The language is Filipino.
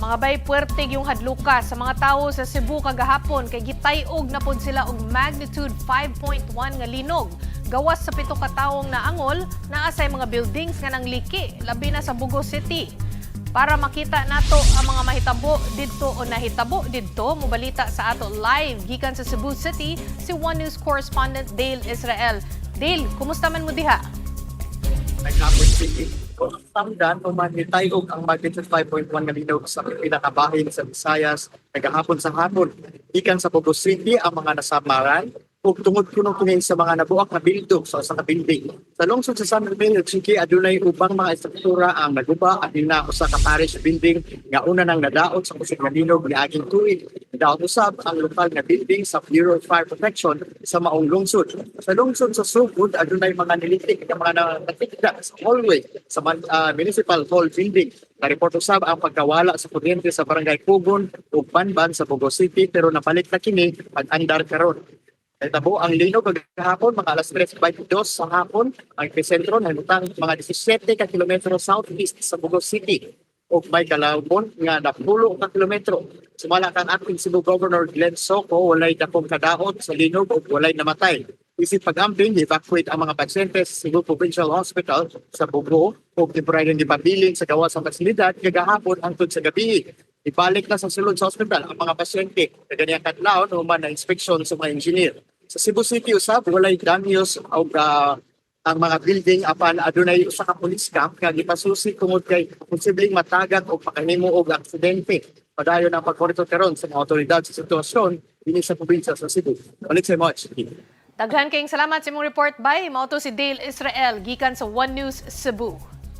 Mga bay puwerteng yung hadluka sa mga tawo sa Cebu kagahapon kay gitay-og na pod sila og magnitude 5.1 nga linog. Gawas sa 7 ka tawong naangol, naasay mga buildings nga nangliki, labi na sa Bugo City. Para makita nato ang mga mahitabo didto o nahitabo didto, mobalita sa ato live gikan sa Cebu City si One News correspondent Dale Israel. Dale, kumusta man mo diha? Nagkapon City. Tandaan, umanitay og ang magnitude 5.1 nga linog sa pinakabahin sa Visayas nagahapon sa hapon. Ikan sa Bugo City ang mga nasamaran ug tungod kuno kini sa mga nabuak na bildong sa usa ka building. Sa lungsod sa San Miguel, City adunay ubang mga estruktura ang naguba at na usa ka parish building nga una nang nadaot sa kusog nga linog niaging tuig. Nadaot usab ang lokal nga building sa Bureau of Fire Protection sa maong lungsod. Sa lungsod sa Sugod adunay mga nilitik nga mga natikda sa hallway sa Municipal Hall building. Na-report usab ang pagkawala sa kuryente sa Barangay Pugon ug Banban sa Bugo City pero napalit na kini pag-andar karon. Tabo ang linog kagahapon mga alas 3:22 sa hapon ang epicentro nahimutang mga 17 ka kilometro southeast sa Bugo City ug may kalabon nga 10 ka kilometro. Sumala kang acting Cebu Governor Glenn Soco walay dakong kadaot sa linog ug walay namatay. Isip pag-amping, evacuate ang mga pasyente sa Cebu Provincial Hospital sa Bugo ug temporarong gipabilin sa gawas sa pasilidad kagahapon hangtod sa gabi. Ibalik na sa sulod sa ospital ang mga pasyente na ganyan katlaon human na inspeksyon sa mga engineer. Sa Cebu City usab walay danyos og ang mga building apan adunay usa ka police camp nga gipasusi tungod kay posibleng matagak o pakahimo og aksidente. Padayon ang pagmonitor karon sa mga otoridad sa sitwasyon dinhi sa probinsya sa Cebu. Balik sa March. Daghan kayong salamat sa imong report bay. Mao to si Dale Israel gikan sa One News Cebu.